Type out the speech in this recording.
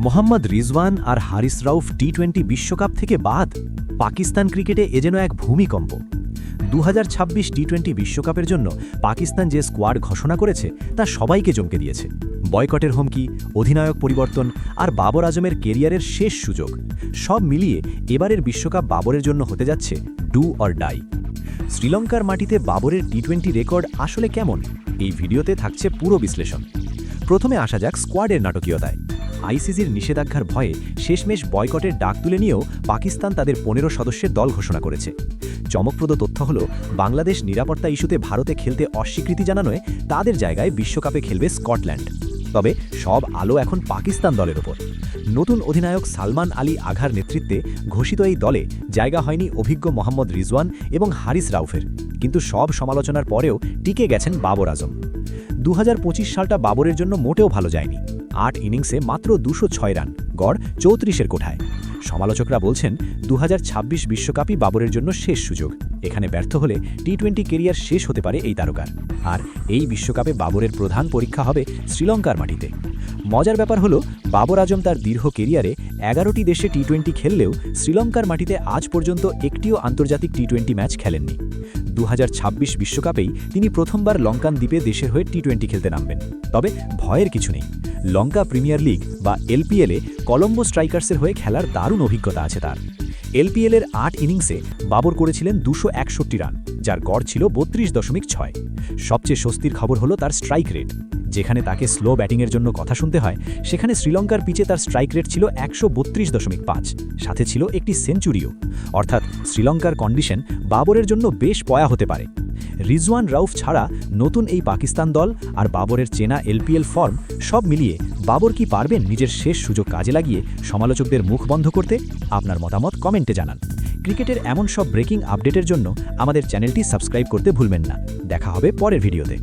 মোহাম্মদ রিজওয়ান আর হারিস রাউফ টি-20 বিশ্বকাপ থেকে বাদ। পাকিস্তান ক্রিকেটে এ যেন এক ভূমিকম্প। 2026 টি-20 বিশ্বকাপের জন্য পাকিস্তান যে স্কোয়াড ঘোষণা করেছে তা সবাইকে চমকে দিয়েছে। বয়কটের হুমকি, অধিনায়ক পরিবর্তন আর বাবর আজমের কেরিয়ারের শেষ সুযোগ, সব মিলিয়ে এবারের বিশ্বকাপ বাবরের জন্য হতে যাচ্ছে ডু অর ডাই। শ্রীলঙ্কার মাটিতে বাবরের টি-20 রেকর্ড আসলে কেমন, এই ভিডিওতে থাকছে পুরো বিশ্লেষণ। প্রথমে আসা যাক স্কোয়াডের নাটকীয়তায়। আইসিসির নিষেধাজ্ঞার ভয়ে শেষমেশ বয়কটের ডাক তুলে নিয়েও পাকিস্তান তাদের 15 সদস্যের দল ঘোষণা করেছে। চমকপ্রদ তথ্য হল, বাংলাদেশ নিরাপত্তা ইস্যুতে ভারতে খেলতে অস্বীকৃতি জানানোয় তাদের জায়গায় বিশ্বকাপে খেলবে স্কটল্যান্ড। তবে সব আলো এখন পাকিস্তান দলের ওপর। নতুন অধিনায়ক সালমান আলী আঘার নেতৃত্বে ঘোষিত এই দলে জায়গা হয়নি অভিজ্ঞ মোহাম্মদ রিজওয়ান এবং হারিস রাউফের, কিন্তু সব সমালোচনার পরেও টিকে গেছেন বাবর আজম। 2025 সালটা বাবরের জন্য মোটেও ভালো যায়নি। 8 ইনিংসে মাত্র 206 রান, গড় 34-এর কোঠায়। সমালোচকরা বলছেন 2026 বিশ্বকাপই বাবরের জন্য শেষ সুযোগ। এখানে ব্যর্থ হলে টি-20 কেরিয়ার শেষ হতে পারে এই তারকার। আর এই বিশ্বকাপে বাবরের প্রধান পরীক্ষা হবে শ্রীলঙ্কার মাটিতে। মজার ব্যাপার হলো, বাবর আজম তার দীর্ঘ কেরিয়ারে 11টি দেশে টি-20 খেললেও শ্রীলঙ্কার মাটিতে আজ পর্যন্ত একটিও আন্তর্জাতিক টি-20 ম্যাচ খেলেননি। 2026 বিশ্বকাপেই তিনি প্রথমবার লঙ্কান দ্বীপে দেশের হয়ে টি-20 খেলতে নামবেন। তবে ভয়ের কিছু নেই। লঙ্কা প্রিমিয়ার লিগ বা এলপিএলে কলম্বো স্ট্রাইকার্সের হয়ে খেলার দারুণ অভিজ্ঞতা আছে তার। এলপিএলের 8 ইনিংসে বাবর করেছিলেন 261 রান, যার গড় ছিল 32.6। সবচেয়ে স্বস্তির খবর হলো তার স্ট্রাইক রেট। যেখানে তাকে স্লো ব্যাটিংয়ের জন্য কথা শুনতে হয়, সেখানে শ্রীলঙ্কার পিচে তার স্ট্রাইক রেট ছিল 132.5, সাথে ছিল একটি সেঞ্চুরিও। অর্থাৎ শ্রীলঙ্কার কন্ডিশন বাবরের জন্য বেশ পয়া হতে পারে। রিজওয়ান রাউফ ছাড়া নতুন এই পাকিস্তান দল আর বাবরের চেনা এলপিএল ফর্ম, সব মিলিয়ে বাবর কি পারবেন নিজের শেষ সুযোগ কাজে লাগিয়ে সমালোচকদের মুখ বন্ধ করতে? আপনার মতামত কমেন্টে জানান। ক্রিকেটের এমন সব ব্রেকিং আপডেটের জন্য আমাদের চ্যানেলটি সাবস্ক্রাইব করতে ভুলবেন না। দেখা হবে পরের ভিডিওতে।